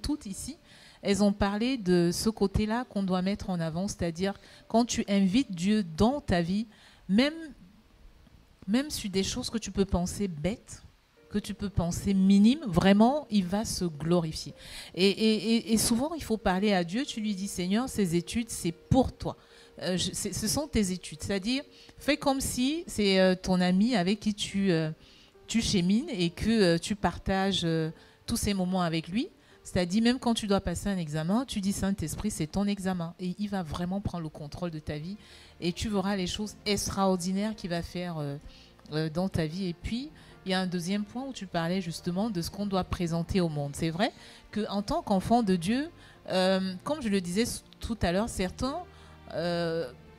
toutes ici, elles ont parlé de ce côté-là qu'on doit mettre en avant, c'est-à-dire quand tu invites Dieu dans ta vie, même, même sur des choses que tu peux penser bêtes, que tu peux penser minimes, vraiment, il va se glorifier. Et souvent, il faut parler à Dieu, tu lui dis, Seigneur, ces études, c'est pour toi. Ce sont tes études, c'est-à-dire, fais comme si c'est ton ami avec qui tu chemines et que tu partages tous ces moments avec lui. C'est-à-dire, même quand tu dois passer un examen, tu dis Saint-Esprit, c'est ton examen. Et il va vraiment prendre le contrôle de ta vie. Et tu verras les choses extraordinaires qu'il va faire dans ta vie. Et puis, il y a un deuxième point où tu parlais justement de ce qu'on doit présenter au monde. C'est vrai qu'en tant qu'enfant de Dieu, comme je le disais tout à l'heure, certains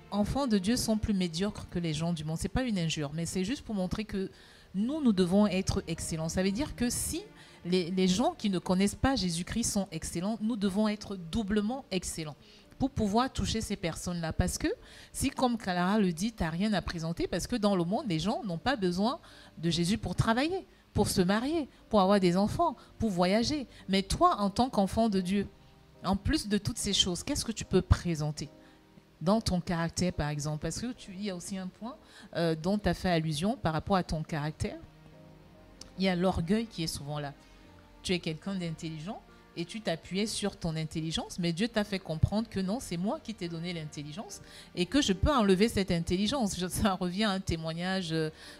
enfants de Dieu sont plus médiocres que les gens du monde. Ce n'est pas une injure, mais c'est juste pour montrer que nous devons être excellents. Ça veut dire que si les gens qui ne connaissent pas Jésus-Christ sont excellents, nous devons être doublement excellents pour pouvoir toucher ces personnes-là. Parce que si, comme Clara le dit, tu n'as rien à présenter, parce que dans le monde, les gens n'ont pas besoin de Jésus pour travailler, pour se marier, pour avoir des enfants, pour voyager. Mais toi, en tant qu'enfant de Dieu, en plus de toutes ces choses, qu'est-ce que tu peux présenter dans ton caractère, par exemple? Parce qu'il y a aussi un point dont tu as fait allusion par rapport à ton caractère. Il y a l'orgueil qui est souvent là. Tu es quelqu'un d'intelligent et tu t'appuyais sur ton intelligence, mais Dieu t'a fait comprendre que non, c'est moi qui t'ai donné l'intelligence et que je peux enlever cette intelligence. Ça revient à un témoignage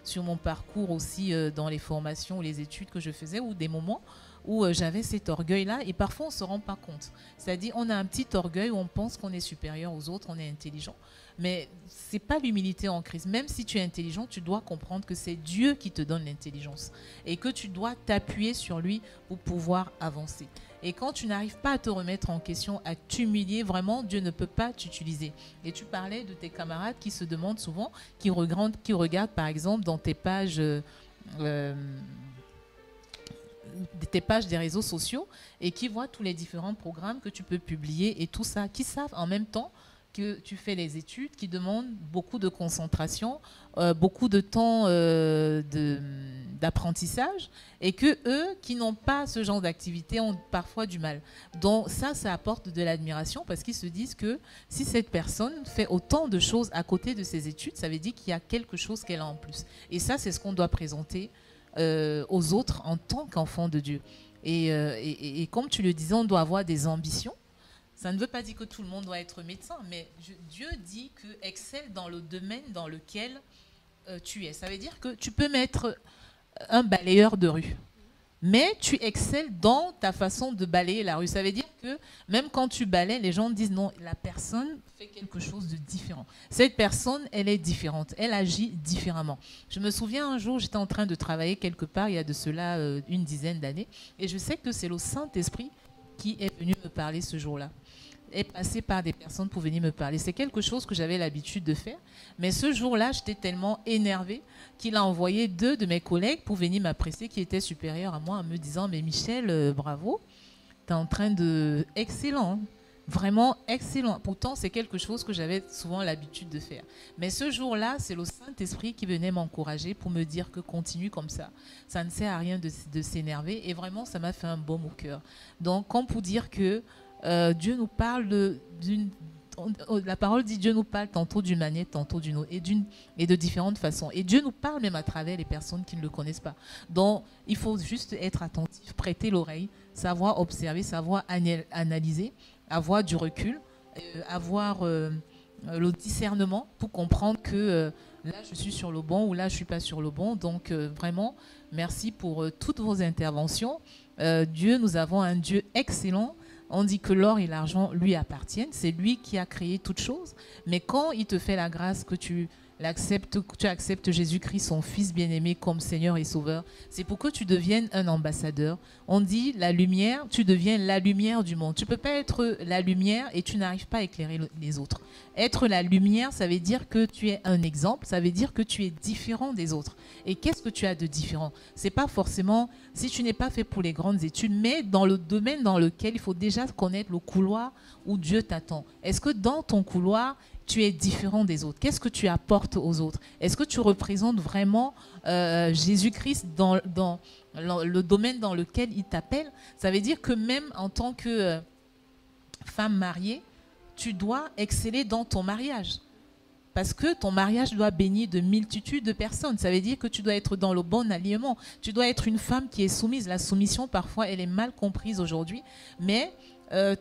sur mon parcours aussi dans les formations ou les études que je faisais, ou des moments où j'avais cet orgueil-là, et parfois on ne se rend pas compte. C'est-à-dire on a un petit orgueil où on pense qu'on est supérieur aux autres, on est intelligent, mais ce n'est pas l'humilité en Christ. Même si tu es intelligent, tu dois comprendre que c'est Dieu qui te donne l'intelligence et que tu dois t'appuyer sur lui pour pouvoir avancer. Et quand tu n'arrives pas à te remettre en question, à t'humilier, vraiment, Dieu ne peut pas t'utiliser. Et tu parlais de tes camarades qui se demandent souvent, qui regardent par exemple dans tes pages des réseaux sociaux et qui voient tous les différents programmes que tu peux publier et tout ça, qui savent en même temps que tu fais les études, qui demandent beaucoup de concentration, beaucoup de temps d'apprentissage, et que eux, qui n'ont pas ce genre d'activité, ont parfois du mal. Donc ça apporte de l'admiration parce qu'ils se disent que si cette personne fait autant de choses à côté de ses études, ça veut dire qu'il y a quelque chose qu'elle a en plus. Et ça, c'est ce qu'on doit présenter aux autres en tant qu'enfant de Dieu. Et comme tu le disais, on doit avoir des ambitions. Ça ne veut pas dire que tout le monde doit être médecin, mais Dieu dit que excelle dans le domaine dans lequel tu es. Ça veut dire que tu peux mettre un balayeur de rue, mais tu excelles dans ta façon de balayer la rue. Ça veut dire que même quand tu balayes, les gens disent non, la personne fait quelque chose de différent. Cette personne, elle est différente, elle agit différemment. Je me souviens un jour, j'étais en train de travailler quelque part, il y a de cela une dizaine d'années, et je sais que c'est le Saint-Esprit qui est venu me parler ce jour-là, est passé par des personnes pour venir me parler. C'est quelque chose que j'avais l'habitude de faire. Mais ce jour-là, j'étais tellement énervée qu'il a envoyé 2 de mes collègues pour venir m'apprécier, qui étaient supérieurs à moi, en me disant « Mais Michel, bravo, tu es en train de... Excellent, hein, vraiment excellent. » Pourtant, c'est quelque chose que j'avais souvent l'habitude de faire. Mais ce jour-là, c'est le Saint-Esprit qui venait m'encourager pour me dire que continue comme ça. Ça ne sert à rien de s'énerver. Et vraiment, ça m'a fait un baume au cœur. Donc, comme pour dire que Dieu nous parle la parole dit Dieu nous parle tantôt d'une manière, tantôt d'une autre, et de différentes façons. Et Dieu nous parle même à travers les personnes qui ne le connaissent pas. Donc, il faut juste être attentif, prêter l'oreille, savoir observer, savoir analyser, avoir du recul, avoir le discernement pour comprendre que là, je suis sur le bon ou là, je ne suis pas sur le bon. Donc, vraiment, merci pour toutes vos interventions. Dieu, nous avons un Dieu excellent. On dit que l'or et l'argent lui appartiennent. C'est lui qui a créé toutes choses. Mais quand il te fait la grâce que tu acceptes Jésus-Christ, son Fils bien-aimé, comme Seigneur et Sauveur, c'est pour que tu deviennes un ambassadeur. On dit la lumière, tu deviens la lumière du monde. Tu ne peux pas être la lumière et tu n'arrives pas à éclairer les autres. Être la lumière, ça veut dire que tu es un exemple, ça veut dire que tu es différent des autres. Et qu'est-ce que tu as de différent? C'est pas forcément, si tu n'es pas fait pour les grandes études, mais dans le domaine dans lequel il faut déjà connaître le couloir où Dieu t'attend. Est-ce que dans ton couloir, tu es différent des autres? Qu'est-ce que tu apportes aux autres? Est-ce que tu représentes vraiment Jésus-Christ dans le domaine dans lequel il t'appelle? Ça veut dire que même en tant que femme mariée, tu dois exceller dans ton mariage. Parce que ton mariage doit bénir de multitudes de personnes. Ça veut dire que tu dois être dans le bon alignement. Tu dois être une femme qui est soumise. La soumission, parfois, elle est mal comprise aujourd'hui. Mais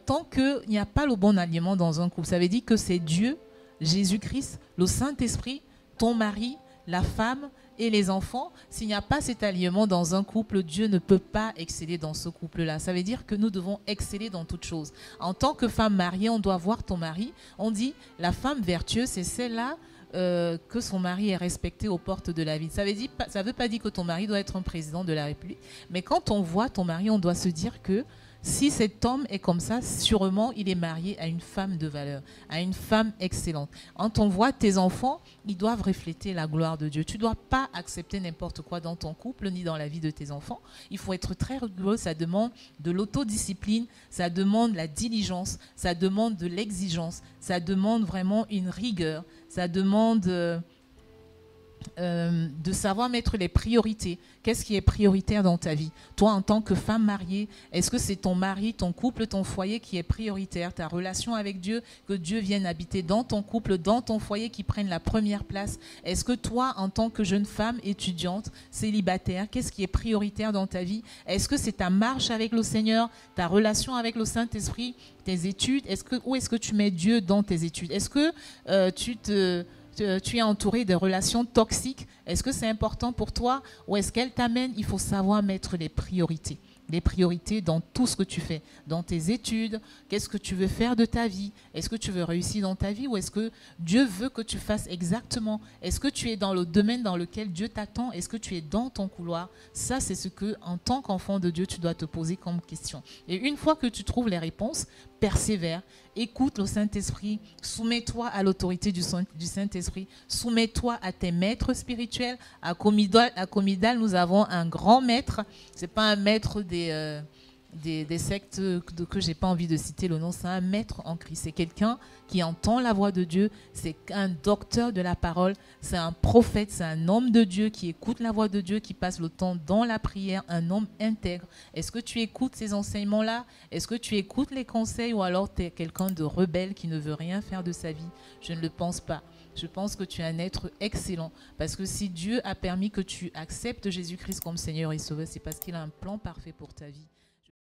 tant qu'il n'y a pas le bon alignement dans un couple, ça veut dire que c'est Dieu, Jésus-Christ, le Saint-Esprit, ton mari, la femme et les enfants. S'il n'y a pas cet alignement dans un couple, Dieu ne peut pas exceller dans ce couple-là. Ça veut dire que nous devons exceller dans toutes choses. En tant que femme mariée, on doit voir ton mari. On dit, la femme vertueuse, c'est celle-là que son mari est respecté aux portes de la ville. Ça ne veut pas dire que ton mari doit être un président de la République. Mais quand on voit ton mari, on doit se dire que si cet homme est comme ça, sûrement il est marié à une femme de valeur, à une femme excellente. Quand on voit tes enfants, ils doivent refléter la gloire de Dieu. Tu ne dois pas accepter n'importe quoi dans ton couple ni dans la vie de tes enfants. Il faut être très rigoureux, ça demande de l'autodiscipline, ça demande la diligence, ça demande de l'exigence, ça demande vraiment une rigueur, ça demande de savoir mettre les priorités. Qu'est-ce qui est prioritaire dans ta vie? Toi, en tant que femme mariée, est-ce que c'est ton mari, ton couple, ton foyer qui est prioritaire? Ta relation avec Dieu, que Dieu vienne habiter dans ton couple, dans ton foyer, qui prenne la première place? Est-ce que toi, en tant que jeune femme étudiante, célibataire, qu'est-ce qui est prioritaire dans ta vie? Est-ce que c'est ta marche avec le Seigneur, ta relation avec le Saint-Esprit, tes études? Où est-ce que tu mets Dieu dans tes études? Est-ce que tu es entouré de relations toxiques? Est-ce que c'est important pour toi ou est-ce qu'elle t'amène? Il faut savoir mettre les priorités. Les priorités dans tout ce que tu fais, dans tes études, qu'est-ce que tu veux faire de ta vie? Est-ce que tu veux réussir dans ta vie ou est-ce que Dieu veut que tu fasses exactement? Est-ce que tu es dans le domaine dans lequel Dieu t'attend? Est-ce que tu es dans ton couloir? Ça, c'est ce que, en tant qu'enfant de Dieu, tu dois te poser comme question. Et une fois que tu trouves les réponses, persévère, écoute le Saint-Esprit, soumets-toi à l'autorité du Saint-Esprit, soumets-toi à tes maîtres spirituels. À Comidal, nous avons un grand maître. Ce n'est pas un maître des sectes que je n'ai pas envie de citer le nom, c'est un maître en Christ. C'est quelqu'un qui entend la voix de Dieu, c'est un docteur de la parole, c'est un prophète, c'est un homme de Dieu qui écoute la voix de Dieu, qui passe le temps dans la prière, un homme intègre. Est-ce que tu écoutes ces enseignements-là? Est-ce que tu écoutes les conseils ou alors tu es quelqu'un de rebelle qui ne veut rien faire de sa vie? Je ne le pense pas. Je pense que tu es un être excellent. Parce que si Dieu a permis que tu acceptes Jésus-Christ comme Seigneur et Sauveur, c'est parce qu'il a un plan parfait pour ta vie.